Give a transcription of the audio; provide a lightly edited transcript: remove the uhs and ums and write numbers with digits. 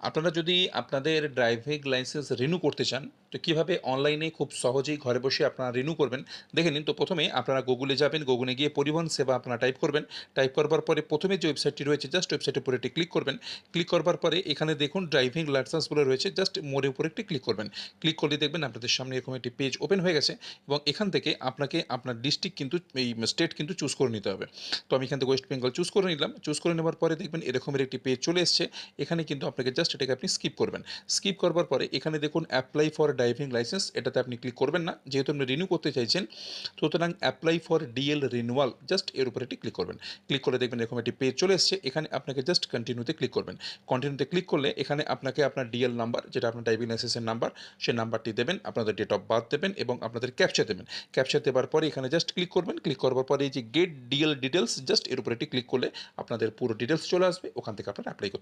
আপনারা যদি আপনাদের ড্রাইভিং লাইসেন্স রিনিউ করতে চান, তো কীভাবে অনলাইনে খুব সহজেই ঘরে বসে আপনারা রিনিউ করবেন দেখে নিন। তো প্রথমে আপনারা গুগলে যাবেন, গুগলে গিয়ে পরিবহন সেবা আপনারা টাইপ করবেন। টাইপ করবার পরে প্রথমে যে ওয়েবসাইটটি রয়েছে জাস্ট ওয়েবসাইটের উপরে একটি ক্লিক করবেন। ক্লিক করবার পরে এখানে দেখুন ড্রাইভিং লাইসেন্সগুলো রয়েছে, জাস্ট মোড়ের উপরে একটি ক্লিক করবেন। ক্লিক করলে দেখবেন আপনাদের সামনে এরকম একটি পেজ ওপেন হয়ে গেছে এবং এখান থেকে আপনাকে আপনার ডিস্ট্রিক্ট কিন্তু এই স্টেট কিন্তু চুজ করে নিতে হবে। তো আমি এখান থেকে ওয়েস্ট বেঙ্গল চুজ করে নিলাম। চুজ করে নেওয়ার পরে দেখবেন এরকমের একটি পেজ চলে এসছে। এখানে কিন্তু আপনাকে জাস্ট এটাকে আপনি স্কিপ করবেন। স্কিপ করবার পরে এখানে দেখুন অ্যাপ্লাই ফর ড্রাইভিং লাইসেন্স, এটাতে আপনি ক্লিক করবেন না, যেহেতু আপনি রিনিউ করতে চাইছেন। সুতরাং apply for DL renewal, just এর উপরে একটি ক্লিক করবেন। ক্লিক করে দেখবেন এরকম একটি পেজ চলে এসছে। এখানে আপনাকে জাস্ট কন্টিনিউতে ক্লিক করবেন। কন্টিনিউতে ক্লিক করলে এখানে আপনাকে আপনার ডিএল নাম্বার, যেটা আপনার ড্রাইভিং লাইসেন্সের নাম্বার, সেই নাম্বারটি দেবেন, আপনাদের ডেট অফ বার্থ দেবেন এবং আপনাদের ক্যাপচা দেবেন। ক্যাপচা দেওয়ার পরে এখানে জাস্ট ক্লিক করবেন। ক্লিক করবার পরে এই যে গেট ডিএল ডিটেলস, জাস্ট এর উপরে একটি ক্লিক করলে আপনাদের পুরো ডিটেলস চলে আসবে। ওখান থেকে আপনারা অ্যাপ্লাই করতে